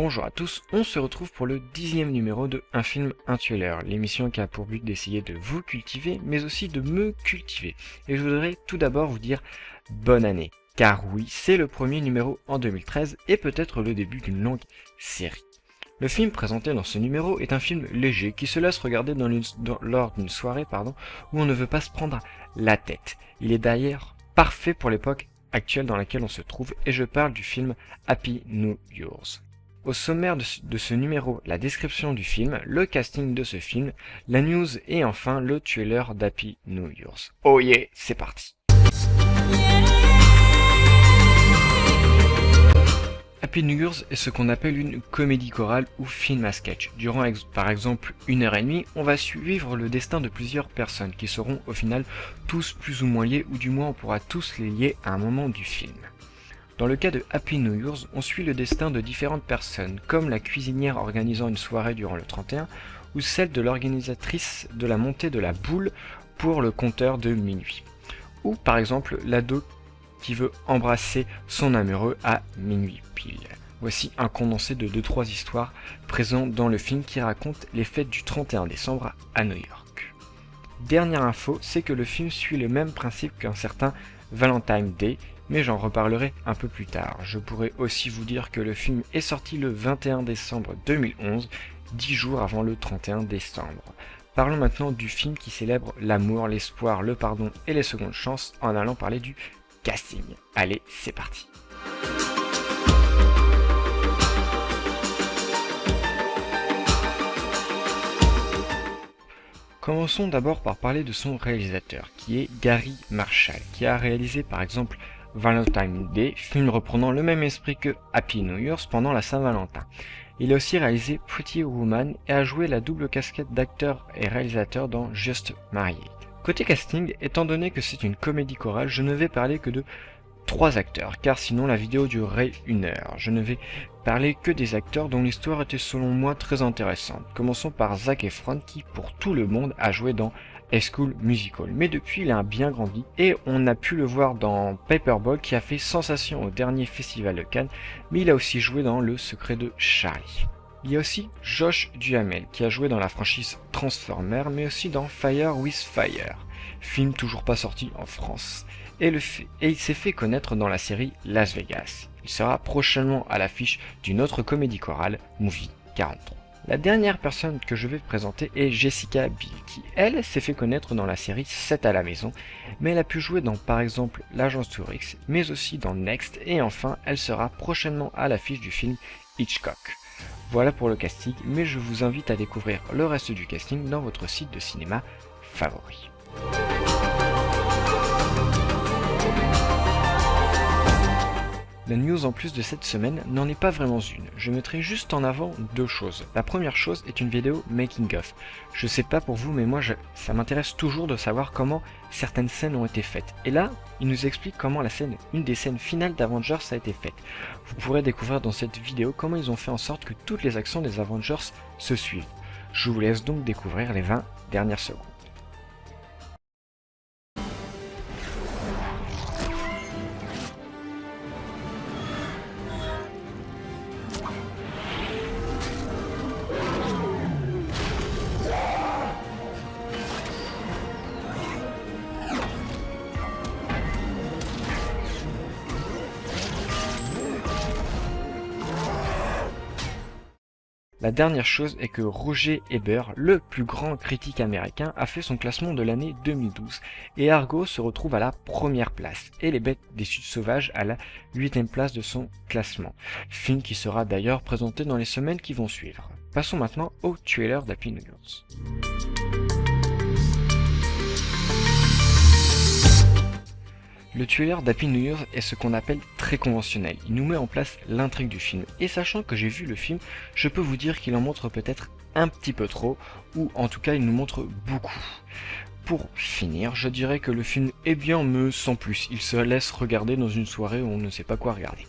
Bonjour à tous, on se retrouve pour le 10e numéro de Un film, un trailer, l'émission qui a pour but d'essayer de vous cultiver, mais aussi de me cultiver. Et je voudrais tout d'abord vous dire bonne année, car oui, c'est le premier numéro en 2013 et peut-être le début d'une longue série. Le film présenté dans ce numéro est un film léger qui se laisse regarder lors d'une soirée où on ne veut pas se prendre la tête. Il est d'ailleurs parfait pour l'époque actuelle dans laquelle on se trouve et je parle du film Happy New Year's. Au sommaire de ce numéro, la description du film, le casting de ce film, la news et enfin le trailer d'Happy New Year's. Oh yeah, c'est parti. Happy New Year's est ce qu'on appelle une comédie chorale ou film à sketch. Durant par exemple 1h30, on va suivre le destin de plusieurs personnes qui seront au final tous plus ou moins liés ou du moins on pourra tous les lier à un moment du film. Dans le cas de Happy New Year's, on suit le destin de différentes personnes, comme la cuisinière organisant une soirée durant le 31, ou celle de l'organisatrice de la montée de la boule pour le compteur de minuit. Ou par exemple l'ado qui veut embrasser son amoureux à minuit pile. Voici un condensé de 2-3 histoires présentes dans le film qui racontent les fêtes du 31 décembre à New York. Dernière info, c'est que le film suit le même principe qu'un certain Valentine's Day, mais j'en reparlerai un peu plus tard. Je pourrais aussi vous dire que le film est sorti le 21 décembre 2011, 10 jours avant le 31 décembre. Parlons maintenant du film qui célèbre l'amour, l'espoir, le pardon et les secondes chances en allant parler du casting. Allez, c'est parti. Commençons d'abord par parler de son réalisateur, qui est Gary Marshall, qui a réalisé par exemple Valentine's Day, film reprenant le même esprit que Happy New Year's pendant la Saint-Valentin. Il a aussi réalisé Pretty Woman et a joué la double casquette d'acteur et réalisateur dans Just Married. Côté casting, étant donné que c'est une comédie chorale, je ne vais parler que de 3 acteurs, car sinon la vidéo durerait 1 heure. Je ne vais parler que des acteurs dont l'histoire était selon moi très intéressante. Commençons par Zac Efron qui, pour tout le monde, a joué dans High School Musical. Mais depuis, il a bien grandi et on a pu le voir dans Paperball qui a fait sensation au dernier festival de Cannes, mais il a aussi joué dans Le Secret de Charlie. Il y a aussi Josh Duhamel qui a joué dans la franchise Transformers, mais aussi dans Fire with Fire, film toujours pas sorti en France. Et il s'est fait connaître dans la série Las Vegas. Il sera prochainement à l'affiche d'une autre comédie chorale, Movie 43. La dernière personne que je vais présenter est Jessica Biel, qui elle s'est fait connaître dans la série 7 à la maison, mais elle a pu jouer dans par exemple l'Agence Tourix, mais aussi dans Next, et enfin elle sera prochainement à l'affiche du film Hitchcock. Voilà pour le casting, mais je vous invite à découvrir le reste du casting dans votre site de cinéma favori. La news en plus de cette semaine n'en est pas vraiment une, je mettrai juste en avant 2 choses. La première chose est une vidéo making of. Je sais pas pour vous mais moi ça m'intéresse toujours de savoir comment certaines scènes ont été faites. Et là, il nous explique comment une des scènes finales d'Avengers a été faite. Vous pourrez découvrir dans cette vidéo comment ils ont fait en sorte que toutes les actions des Avengers se suivent. Je vous laisse donc découvrir les 20 dernières secondes. La dernière chose est que Roger Ebert, le plus grand critique américain, a fait son classement de l'année 2012 et Argo se retrouve à la première place et Les Bêtes des Suds Sauvages à la 8e place de son classement, film qui sera d'ailleurs présenté dans les semaines qui vont suivre. Passons maintenant au trailer d'Happy New Year's. Le trailer d'Happy New Year's est ce qu'on appelle très conventionnel, il nous met en place l'intrigue du film, et sachant que j'ai vu le film, je peux vous dire qu'il en montre peut-être un petit peu trop, ou en tout cas il nous montre beaucoup. Pour finir, je dirais que le film est bien mais sans plus, il se laisse regarder dans une soirée où on ne sait pas quoi regarder.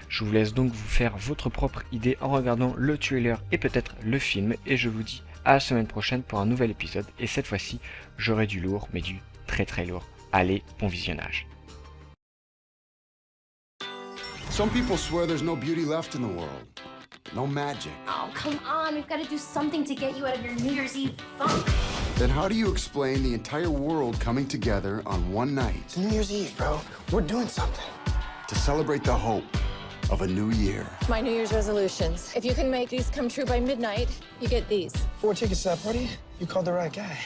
Je vous laisse donc vous faire votre propre idée en regardant le trailer et peut-être le film, et je vous dis à la semaine prochaine pour un nouvel épisode, et cette fois-ci, j'aurai du lourd, mais du très lourd. Allez, bon visionnage. Some people swear there's no beauty left in the world. No magic. Oh, come on. We've got to do something to get you out of your New Year's Eve funk. Then how do you explain the entire world coming together on one night It's New Year's Eve, bro. We're doing something. to celebrate the hope of a new year? My New Year's resolutions. If you can make these come true by midnight, you get these. 4 tickets to that party? You called the right guy.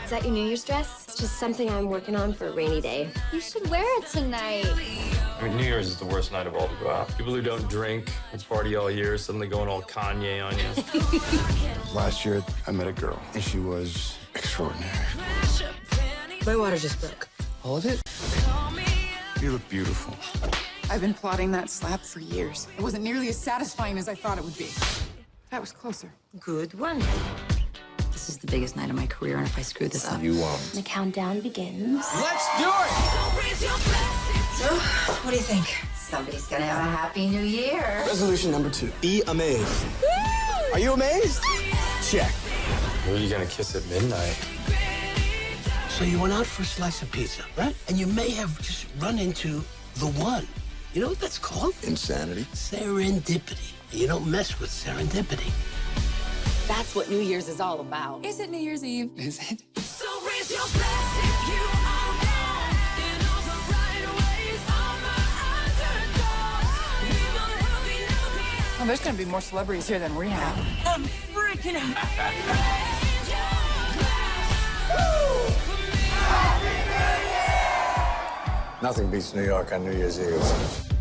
Is that your New Year's dress? It's just something I'm working on for a rainy day. You should wear it tonight. I mean, New Year's is the worst night of all to go out. People who don't drink and party all year suddenly going all Kanye on you. Last year, I met a girl, and she was extraordinary. My water just broke. All of it? You look beautiful. I've been plotting that slap for years. It wasn't nearly as satisfying as I thought it would be. That was closer. Good one. This is the biggest night of my career, and if I screw this up... The countdown begins. Let's do it! So, what do you think? Somebody's gonna have a happy new year. Resolution number 2. Be amazed. Are you amazed? Check. Who are you gonna kiss at midnight? So you went out for a slice of pizza, right? And you may have just run into the one. You know what that's called? Insanity. Serendipity. You don't mess with serendipity. That's what New Year's is all about. Is it New Year's Eve? Is it? So raise your glass if you are down. In all the right ways, all my underdogs. We will be looking. Well, there's gonna be more celebrities here than we have. I'm freaking out. Nothing beats New York on New Year's Eve.